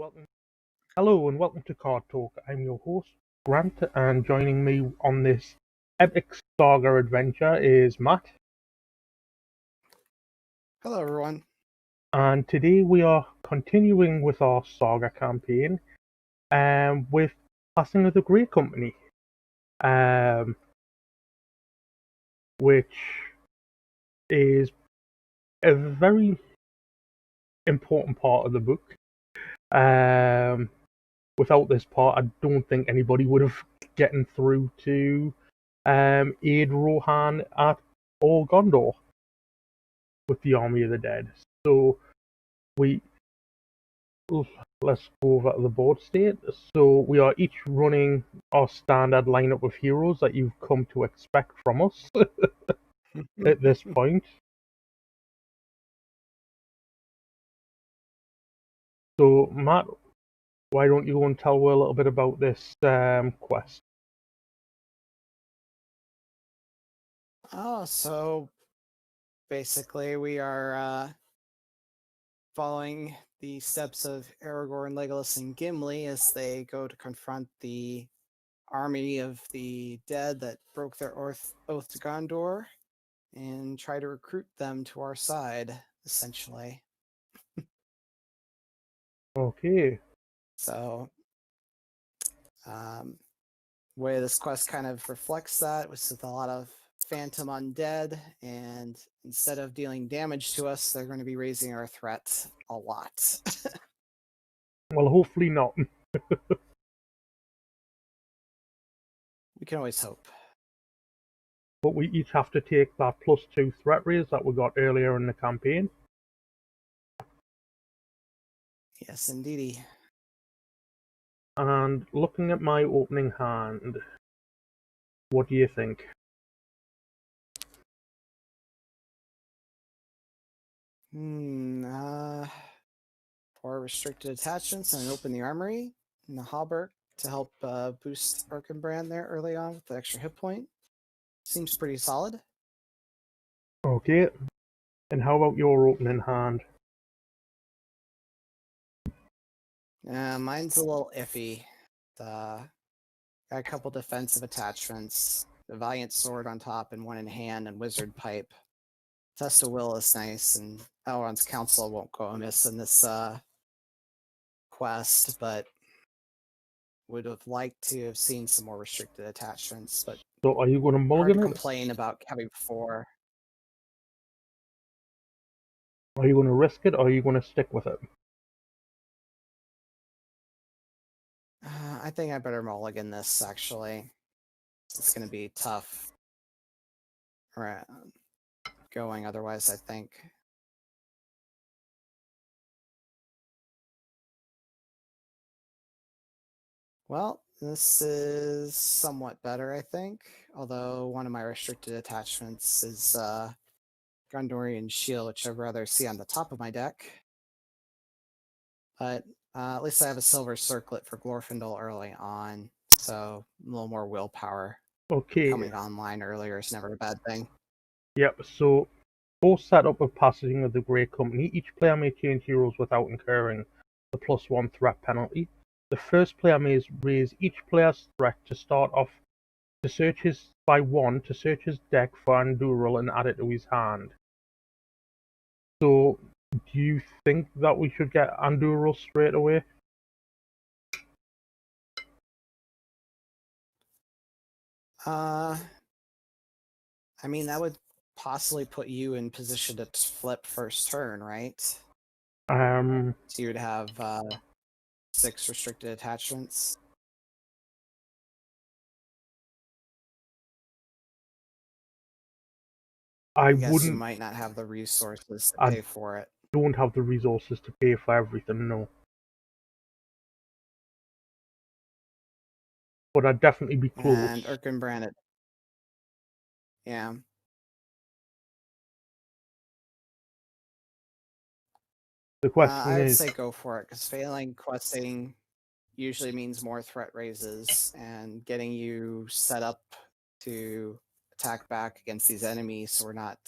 welcome. Hello and welcome to Card Talk. I'm your host, Grant, and joining me on this epic saga adventure is Matt. Hello, everyone. And today we are continuing with our saga campaign with Passing of the Grey Company, which is a very important part of the book. Without this part, I don't think anybody would have gotten through to aid Rohan at All Gondor with the Army of the Dead. So let's go over the board state. So we are each running our standard lineup of heroes that you've come to expect from us at this point. So Matt, why don't you go and tell us a little bit about this quest? So basically we are following the steps of Aragorn, Legolas, and Gimli as they go to confront the army of the dead that broke their oath to Gondor and try to recruit them to our side, essentially. Okay. So, way this quest kind of reflects that was with a lot of phantom undead, and instead of dealing damage to us, they're going to be raising our threat a lot. Well, hopefully not. We can always hope. But we each have to take that +2 threat raise that we got earlier in the campaign. Yes, indeedy. And looking at my opening hand, what do you think? For restricted attachments, and open the armory and the hauberk to help boost Erkenbrand there early on with the extra hit point. Seems pretty solid. Okay. And how about your opening hand? Mine's a little iffy. Got a couple defensive attachments. The Valiant Sword on top and one in hand, and Wizard Pipe. Test of Will is nice, and Elrond's Counsel won't go amiss in this quest, but would have liked to have seen some more restricted attachments. But So are you going to hard mulligan to it? complain about having 4. Are you going to risk it, or are you going to stick with it? I think I better mulligan this, actually. It's going to be tough going otherwise, I think. Well, this is somewhat better, I think. Although one of my restricted attachments is Gondorian Shield, which I'd rather see on the top of my deck. But at least I have a Silver Circlet for Glorfindel early on, so a little more willpower. Okay. Coming online earlier is never a bad thing. Yep, so for setup of Passing of the Grey Company, each player may change heroes without incurring the +1 threat penalty. The first player may raise each player's threat to start off to search his deck for Anduril and add it to his hand. So, do you think that we should get Anduril straight away? I mean, that would possibly put you in position to flip first turn, right? So you'd have 6 restricted attachments. I guess wouldn't. you might not have the resources to pay for it. Don't have the resources to pay for everything, no. But I'd definitely be close. And Erkenbrand, yeah. The question I would is, say go for it, because failing questing usually means more threat raises, and getting you set up to attack back against these enemies so we're not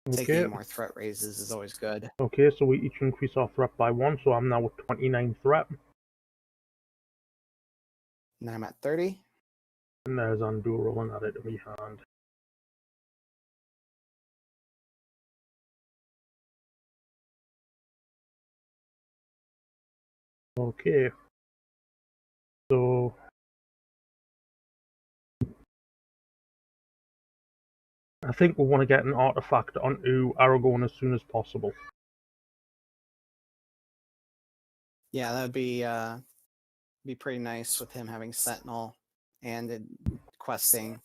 Okay. Taking more threat raises is always good. Okay, so we each increase our threat by 1, so I'm now at 29 threat. Now I'm at 30. And there's undo rolling at it in my hand. Okay. So I think we want to get an artifact onto Aragorn as soon as possible. Yeah, that would be pretty nice with him having Sentinel and questing.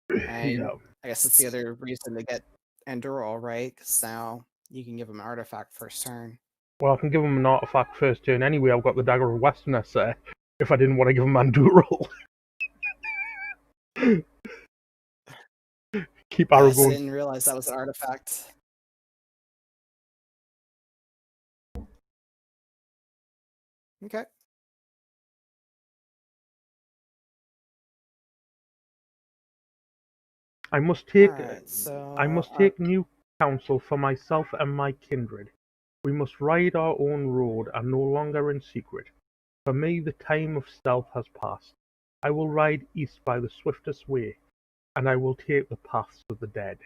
And Yeah. I guess that's the other reason to get Enduril, right? Because now you can give him an artifact first turn. Well, I can give him an artifact first turn anyway. I've got the Dagger of Westerness there. If I didn't want to give him Anduril. Keep Yes, I Aragorn. didn't realize that was an artifact. Okay. I must take Alright, so new counsel for myself and my kindred. We must ride our own road and no longer in secret. For me the time of stealth has passed. I will ride east by the swiftest way, and I will take the paths of the dead.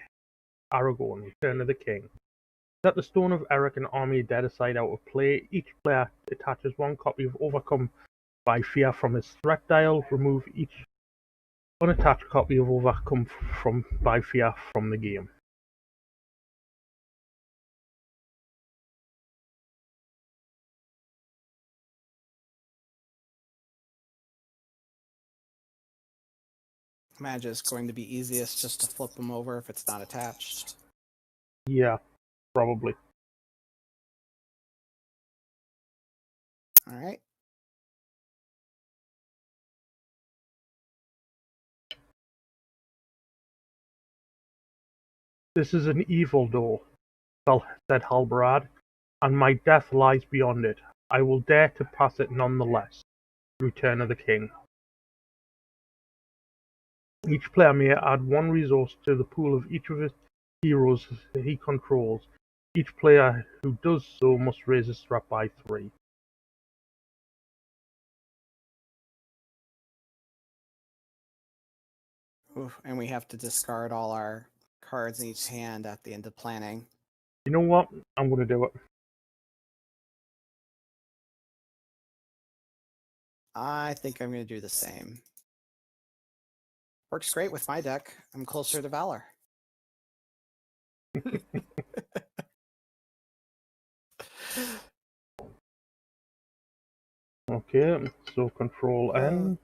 Aragorn, Return of the King. Set the Stone of Eric and Army of Dead aside out of play. Each player attaches one copy of Overcome by Fear from his threat dial. Remove each unattached copy of Overcome by Fear from the game. imagine it's going to be easiest just to flip them over if it's not attached. Yeah, probably. Alright. This is an evil door, said Halbarad, and my death lies beyond it. I will dare to pass it nonetheless. Return of the King. Each player may add one resource to the pool of each of his heroes he controls. Each player who does so must raise his threat by 3. Oof, and we have to discard all our cards in each hand at the end of planning. You know what? I'm going to do it. I think I'm going to do the same. Works great with my deck. I'm closer to Valor. Okay, so Control N,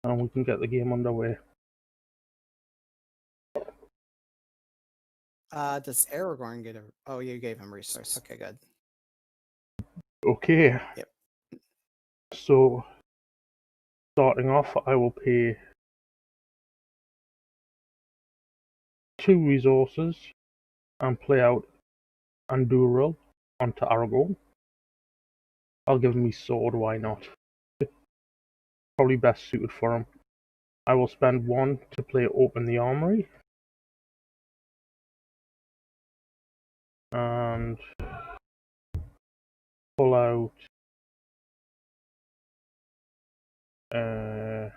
and we can get the game underway. Does Aragorn get a... Oh, you gave him resource. Okay, good. Okay. Yep. So, starting off, I will pay 2 resources and play out Anduril onto Aragorn. I'll give him his sword, why not? Probably best suited for him. I will spend 1 to play Open the Armory. And pull out a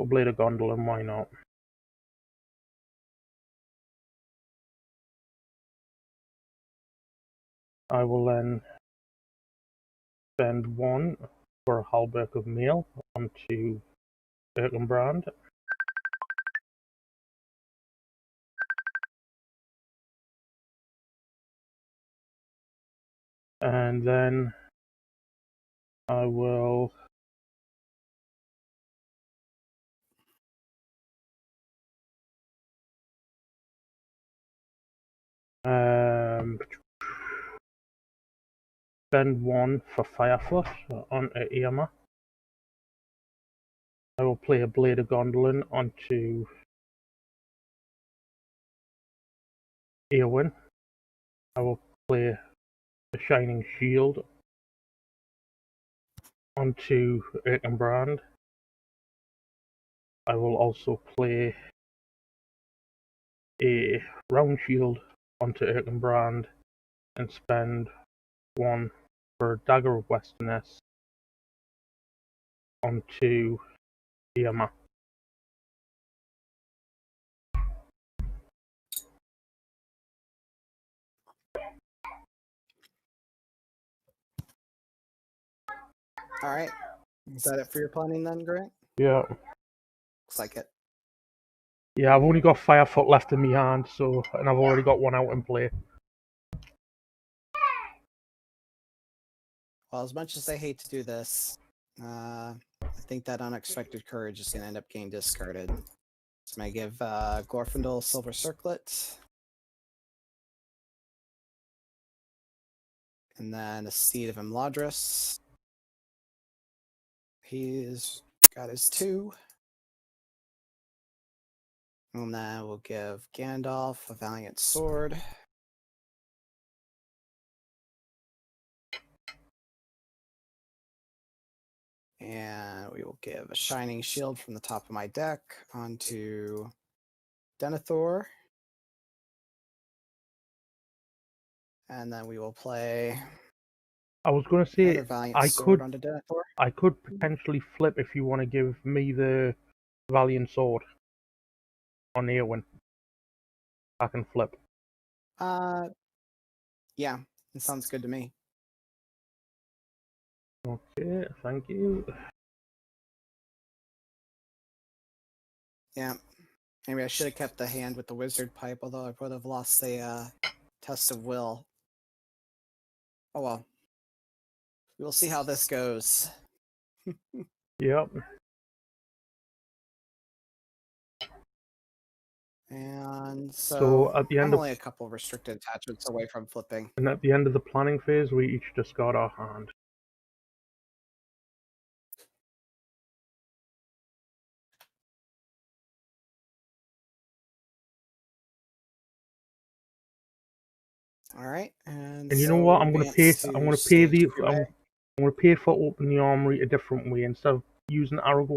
Blade of Gondolin, why not? I will then spend 1 for a Halberg of Mail onto Erkenbrand. And then I will spend 1 for Firefoot onto Irma. I will play a Blade of Gondolin onto Eowyn. I will play a Shining Shield onto Erkenbrand. I will also play a round shield onto Erkenbrand and spend 1 for a Dagger of Westerness onto Irma. All right. Is that it for your planning then, Grant? Yeah. Looks like it. Yeah, I've only got Firefoot left in my hand, and I've already got one out in play. Well, as much as I hate to do this, I think that Unexpected Courage is going to end up getting discarded. So I give Glorfindel Silver Circlet. And then a Seed of Imladris. He's got his 2. And then we'll give Gandalf a Valiant Sword. And we will give a Shining Shield from the top of my deck onto Denethor. And then we will play. I was going to say another Valiant Sword onto Denethor. I could potentially flip if you want to give me the Valiant Sword on Eowyn. I can flip. Yeah, it sounds good to me. Okay, thank you. Yeah, maybe I should have kept the hand with the Wizard Pipe, although I would have lost the Test of Will. Oh well. We'll see how this goes. Yep. And So at the end I'm of only a couple restricted attachments away from flipping. and at the end of the planning phase, we each discard our hand. All right, and And you so know what? I'm going gonna pay. I'm gonna pay for opening the armory a different way instead of using Aragorn